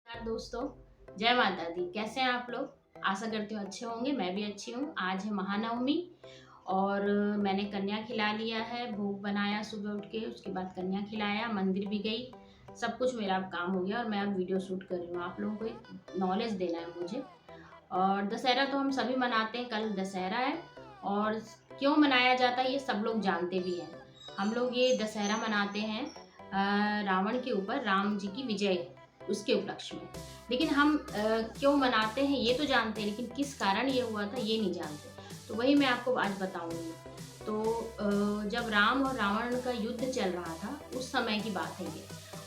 नमस्कार दोस्तों, जय माता दी। कैसे हैं आप लोग? आशा करती हूँ अच्छे होंगे। मैं भी अच्छी हूँ। आज है महानवमी और मैंने कन्या खिला लिया है, भोग बनाया सुबह उठ के, उसके बाद कन्या खिलाया, मंदिर भी गई। सब कुछ मेरा अब काम हो गया और मैं अब वीडियो शूट कर रही हूँ। आप लोगों को एक नॉलेज देना है मुझे। और दशहरा तो हम सभी मनाते हैं, कल दशहरा है और क्यों मनाया जाता है ये सब लोग जानते भी हैं। हम लोग ये दशहरा मनाते हैं रावण के ऊपर राम जी की विजय उसके उपलक्ष्य में। लेकिन हम क्यों मनाते हैं ये तो जानते हैं, लेकिन किस कारण ये हुआ था ये नहीं जानते। तो वही मैं आपको आज बताऊंगी। तो जब राम और रावण का युद्ध चल रहा था उस समय की बात है ये।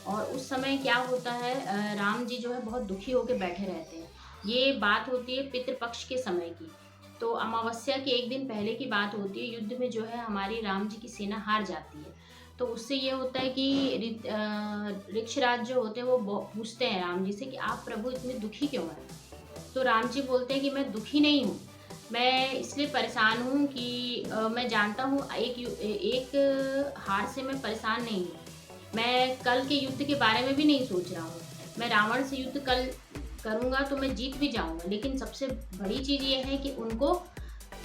और उस समय क्या होता है, राम जी जो है बहुत दुखी होकर बैठे रहते हैं। ये बात होती है पितृपक्ष के समय की। तो अमावस्या के एक दिन पहले की बात होती है। युद्ध में जो है हमारी राम जी की सेना हार जाती है। तो उससे ये होता है कि ऋक्षराज जो होते हैं वो पूछते हैं राम जी से कि आप प्रभु इतने दुखी क्यों हैं। तो राम जी बोलते हैं कि मैं दुखी नहीं हूँ, मैं इसलिए परेशान हूँ कि मैं जानता हूँ एक हार से मैं परेशान नहीं हूँ। मैं कल के युद्ध के बारे में भी नहीं सोच रहा हूँ। मैं रावण से युद्ध कल करूँगा तो मैं जीत भी जाऊँगा, लेकिन सबसे बड़ी चीज़ ये है कि उनको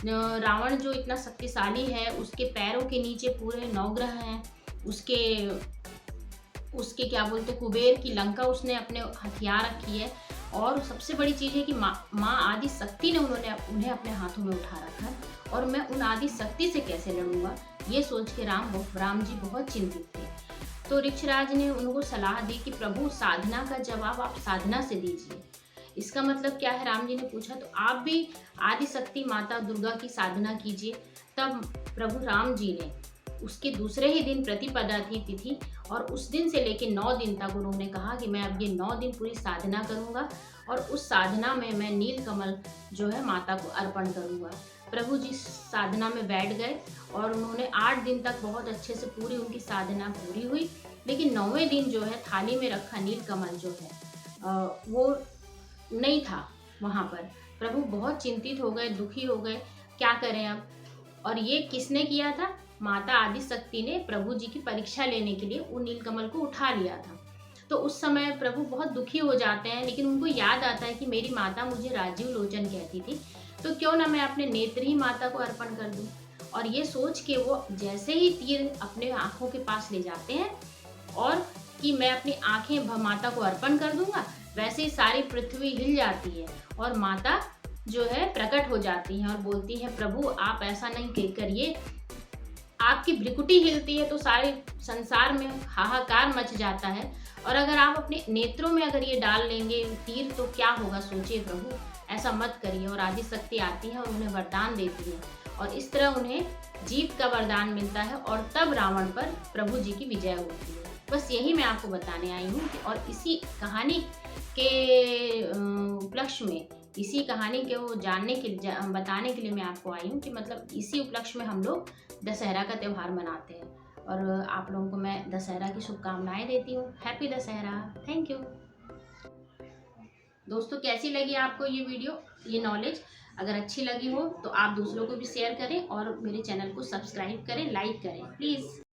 रावण जो इतना शक्तिशाली है, उसके पैरों के नीचे पूरे नवग्रह हैं। उसके उसके क्या बोलते कुबेर की लंका उसने अपने हथियार रखी है। और सबसे बड़ी चीज़ है कि माँ आदि शक्ति ने उन्हें अपने हाथों में उठा रखा है। और मैं उन आदि शक्ति से कैसे लड़ूंगा, ये सोच के राम जी बहुत चिंतित थे। तो ऋक्षराज ने उनको सलाह दी कि प्रभु साधना का जवाब आप साधना से दीजिए। इसका मतलब क्या है, राम जी ने पूछा। तो आप भी आदि शक्ति माता दुर्गा की साधना कीजिए। तब प्रभु राम जी ने उसके दूसरे ही दिन प्रतिपदा थी तिथि, और उस दिन से लेकर 9 दिन तक उन्होंने कहा कि मैं अब ये 9 दिन पूरी साधना करूंगा और उस साधना में मैं नील कमल जो है माता को अर्पण करूंगा। प्रभु जी साधना में बैठ गए और उन्होंने 8 दिन तक बहुत अच्छे से पूरी उनकी साधना पूरी हुई। लेकिन 9वें दिन जो है थाली में रखा नील कमल जो है वो नहीं था वहाँ पर। प्रभु बहुत चिंतित हो गए, दुखी हो गए, क्या करें अब। और ये किसने किया था? माता आदि शक्ति ने प्रभु जी की परीक्षा लेने के लिए उन नीलकमल को उठा लिया था। तो उस समय प्रभु बहुत दुखी हो जाते हैं, लेकिन उनको याद आता है कि मेरी माता मुझे राजीव लोचन कहती थी, तो क्यों ना मैं अपने नेत्र ही माता को अर्पण कर दूं। और ये सोच के वो जैसे ही तीर अपने आंखों के पास ले जाते हैं और कि मैं अपनी आंखें माता को अर्पण कर दूंगा, वैसे ही सारी पृथ्वी हिल जाती है और माता जो है प्रकट हो जाती हैं और बोलती हैं प्रभु आप ऐसा नहीं करिए। आपकी भ्रिकुटी हिलती है तो सारे संसार में हाहाकार मच जाता है। और अगर आप अपने नेत्रों में अगर ये डाल लेंगे तीर तो क्या होगा, सोचिए प्रभु, ऐसा मत करिए। और आदि शक्ति आती है और उन्हें वरदान देती है और इस तरह उन्हें जीत का वरदान मिलता है और तब रावण पर प्रभु जी की विजय होती है। बस यही मैं आपको बताने आई हूँ और इसी कहानी के उपलक्ष्य में, इसी कहानी के वो बताने के लिए मैं आपको आई हूँ कि मतलब इसी उपलक्ष्य में हम लोग दशहरा का त्यौहार मनाते हैं। और आप लोगों को मैं दशहरा की शुभकामनाएं देती हूँ। हैप्पी दशहरा। थैंक यू दोस्तों। कैसी लगी आपको ये वीडियो, ये नॉलेज? अगर अच्छी लगी हो तो आप दूसरों को भी शेयर करें और मेरे चैनल को सब्सक्राइब करें, लाइक करें प्लीज़।